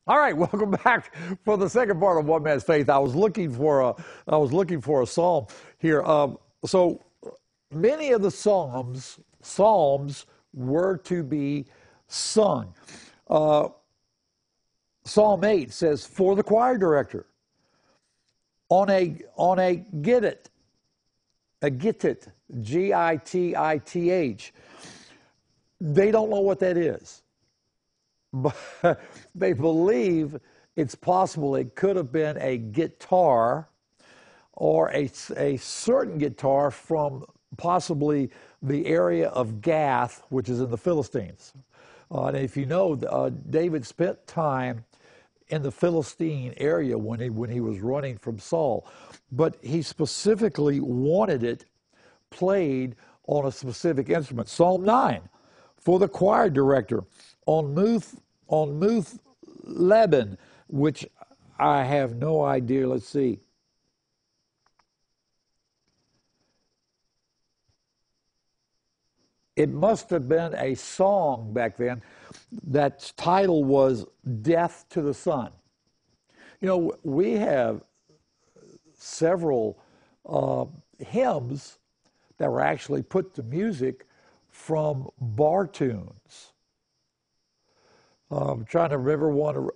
All right, welcome back for the second part of One Man's Faith. I was looking for a psalm here. So many of the psalms were to be sung. Uh, Psalm 8 says, "For the choir director on a gittit, Gitith." They don't know what that is, but they believe it's possible it could have been a guitar or a certain guitar from possibly the area of Gath, which is in the Philistines. And if you know, David spent time in the Philistine area when he was running from Saul, but he specifically wanted it played on a specific instrument. Psalm 9, for the choir director on Muth Leben, which I have no idea. Let's see. It must have been a song back then that title was Death to the Sun. You know, we have several hymns that were actually put to music from bar tunes. I'm trying to remember one.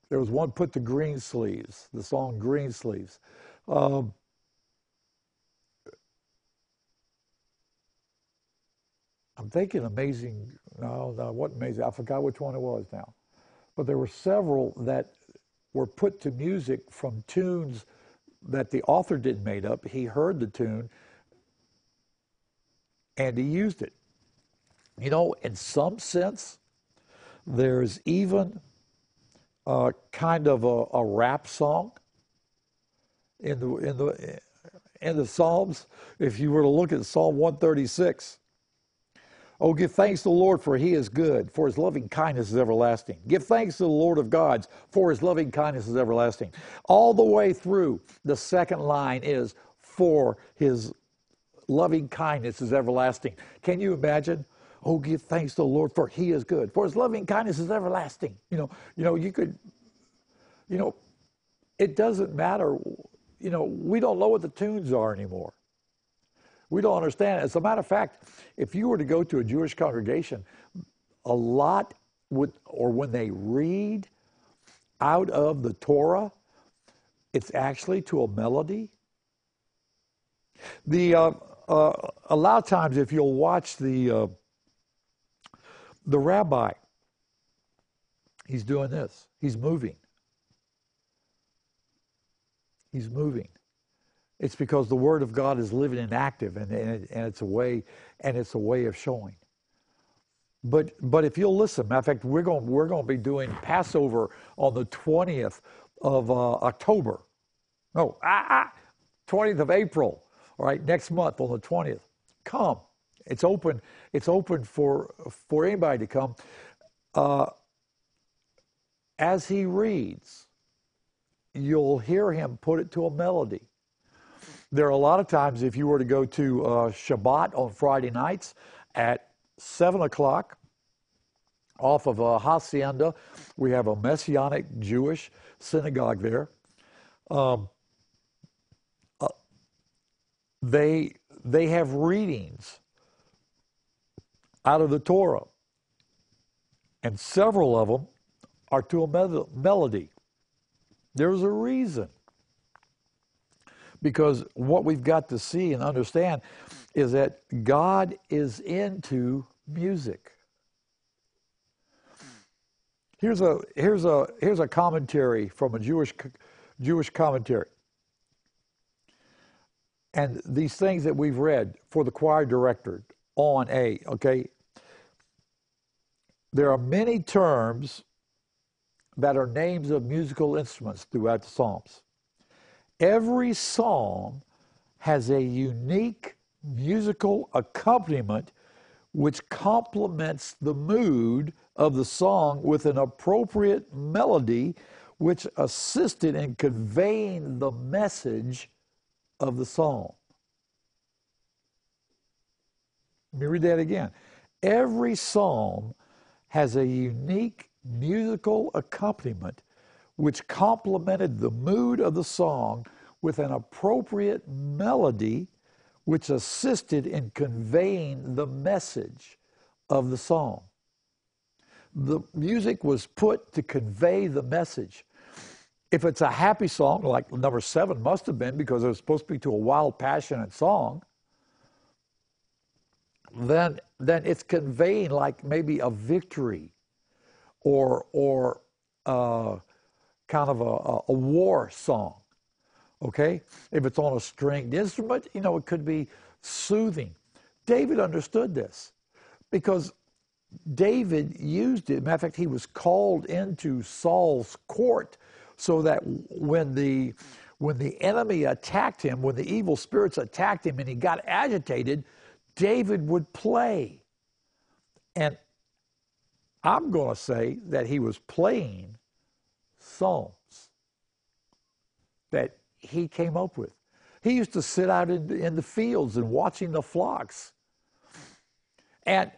There was one put to Greensleeves, the song Greensleeves. Um, I'm thinking Amazing. No, no, what Amazing? I forgot which one it was now. But there were several that were put to music from tunes that the author didn't make up. He heard the tune and he used it. You know, in some sense, there's even kind of a rap song in the Psalms. If you were to look at Psalm 136, oh, give thanks to the Lord, for he is good, for his loving kindness is everlasting. Give thanks to the Lord of gods, for his loving kindness is everlasting. All the way through, the second line is, for his loving kindness is everlasting. Can you imagine? Oh, give thanks to the Lord, for he is good, for his loving kindness is everlasting. You could, you know, it doesn't matter. We don't know what the tunes are anymore. We don't understand. As a matter of fact, if you were to go to a Jewish congregation, a lot would, or when they read out of the Torah, it's actually to a melody. A lot of times, if you'll watch the rabbi, he's doing this. He's moving. He's moving. It's because the Word of God is living and active, and it's a way of showing. But if you'll listen, matter of fact, we're going to be doing Passover on the 20th of October. No, 20th of April. All right, next month on the 20th. Come. It's open. It's open for anybody to come. Uh, as he reads, you'll hear him put it to a melody. There are a lot of times, if you were to go to Shabbat on Friday nights at 7 o'clock off of Hacienda, we have a Messianic Jewish synagogue there. Um, uh, they have readings out of the Torah, and several of them are to a melody. There's a reason. Because what we've got to see and understand is that God is music. Here's a commentary from a Jewish commentary. And these things that we've read for the choir director okay, there are many terms that are names of musical instruments throughout the Psalms. Every psalm has a unique musical accompaniment which complements the mood of the song with an appropriate melody which assisted in conveying the message of the psalm. Let me read that again. Every psalm has a unique musical accompaniment which complemented the mood of the song with an appropriate melody which assisted in conveying the message of the song. The music was put to convey the message. If it's a happy song, like number 7 must have been because it was supposed to be to a wild, passionate song, then it's conveying like maybe a victory or kind of a war song, okay? If it's on a stringed instrument, it could be soothing. David understood this because David used it. Matter of fact, he was called into Saul's court so that when the enemy attacked him, when the evil spirits attacked him and he got agitated, David would play. And I'm going to say that he was playing songs that he came up with. He used to sit out in the fields and watching the flocks. And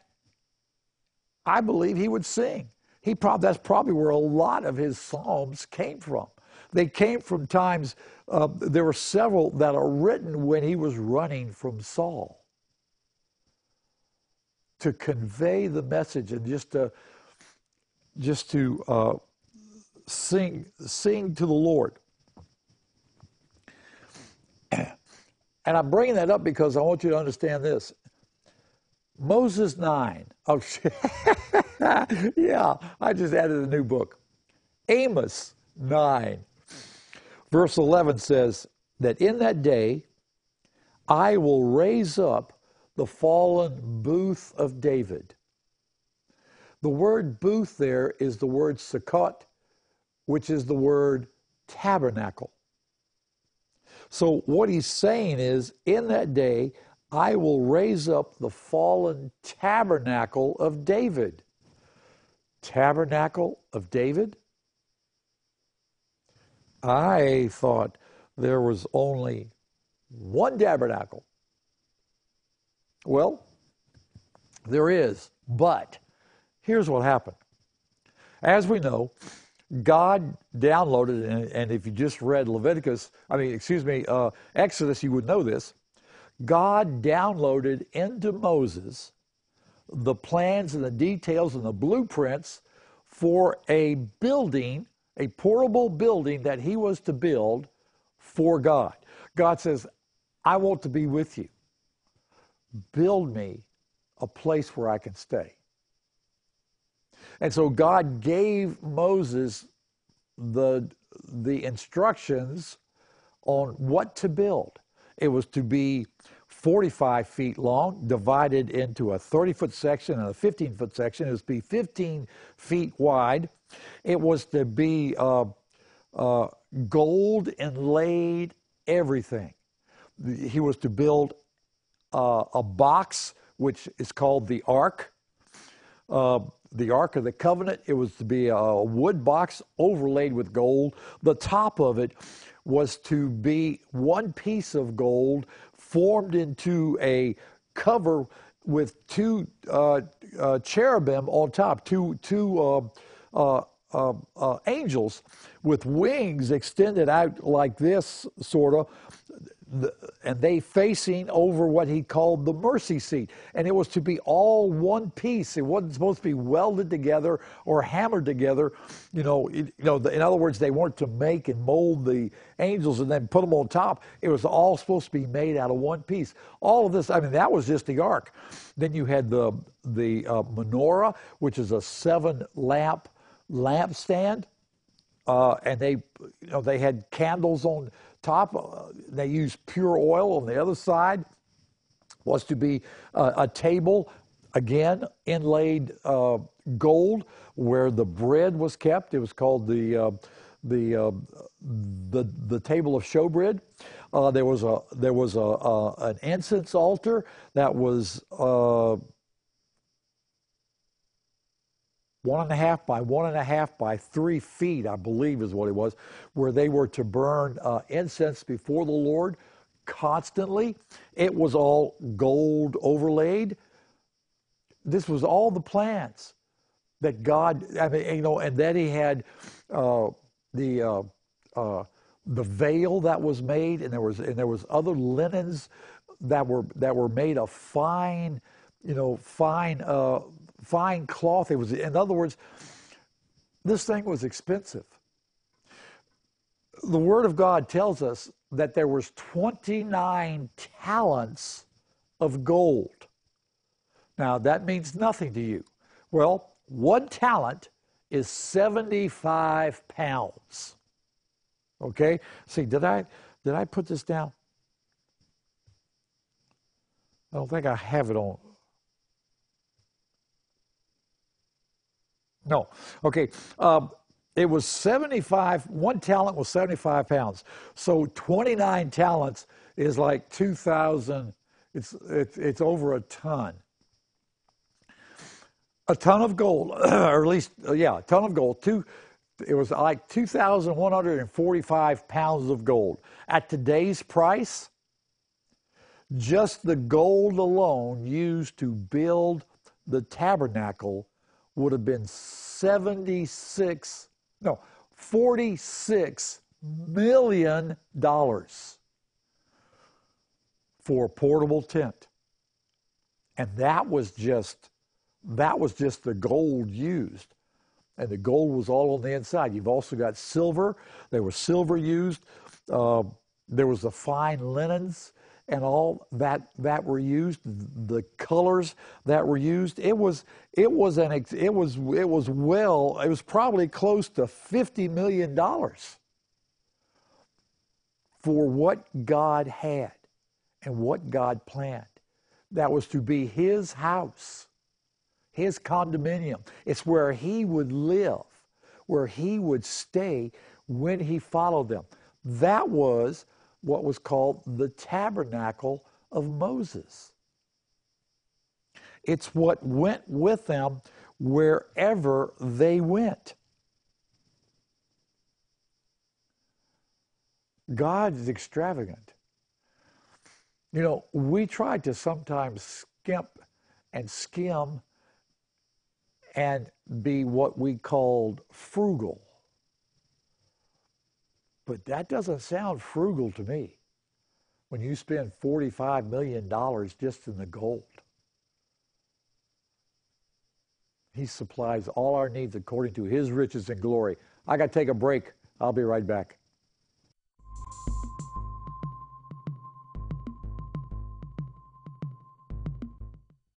I believe he would sing. That's probably where a lot of his psalms came from. They came from times, there were several that are written when he was running from Saul to convey the message and just to sing to the Lord. And I'm bringing that up because I want you to understand this. Moses 9. Oh, yeah, I just added a new book. Amos 9. Verse 11 says that in that day I will raise up the fallen booth of David. The word booth there is the word sukkot, which is the word tabernacle. So what he's saying is, in that day, I will raise up the fallen tabernacle of David. Tabernacle of David? I thought there was only one tabernacle. Well, there is, but here's what happened. As we know, God downloaded, and if you just read Exodus, you would know this. God downloaded into Moses the plans and the details and the blueprints for a building, a portable building that he was to build for God. God says, I want to be with you. Build me a place where I can stay. And so God gave Moses the instructions on what to build. It was to be 45 feet long, divided into a 30-foot section and a 15-foot section. It was to be 15 feet wide. It was to be gold inlaid everything. He was to build a box, which is called the Ark. The Ark of the Covenant. It was to be a wood box overlaid with gold. The top of it was to be one piece of gold formed into a cover with two cherubim on top, two angels with wings extended out like this, sort of, and they facing over what he called the mercy seat. And it was to be all one piece. It wasn't supposed to be welded together or hammered together. In other words, they weren't to make and mold the angels and then put them on top. It was all supposed to be made out of one piece. All of this, that was just the ark. Then you had the menorah, which is a 7-lamp lampstand. And they had candles on top. They used pure oil. On the other side was to be a table, again inlaid gold, where the bread was kept. It was called the table of showbread. There was an incense altar that was 1.5 by 1.5 by 3 feet, I believe is what it was, where they were to burn incense before the Lord constantly. It was all gold overlaid. This was all the plans. that God, I mean, and then he had uh, the uh, uh, the veil that was made, and there was other linens that were made of fine, fine cloth. It was, in other words, this thing was expensive. The Word of God tells us that there was 29 talents of gold. Now, that means nothing to you. Well, 1 talent is 75 pounds. Okay? See, did I put this down? I don't think I have it on. No. Okay. It was 75, 1 talent was 75 pounds. So 29 talents is like 2,000, it's over a ton. A ton of gold, or at least, yeah, a ton of gold. It was like 2,145 pounds of gold. At today's price, just the gold alone used to build the tabernacle would have been 46 million dollars for a portable tent. And that was just the gold used. And the gold was all on the inside. You've also got silver. There was silver used. Uh, there was the fine linens and all that were used. The colors that were used. It was probably close to $50 million for what God had and what God planned. That was to be His house, His condominium. It's where He would live, where He would stay when He followed them. That was what was called the tabernacle of Moses. It's what went with them wherever they went. God is extravagant. We try to sometimes skimp and skim and be what we called frugal. But that doesn't sound frugal to me when you spend $45 million just in the gold. He supplies all our needs according to His riches and glory. I got to take a break. I'll be right back.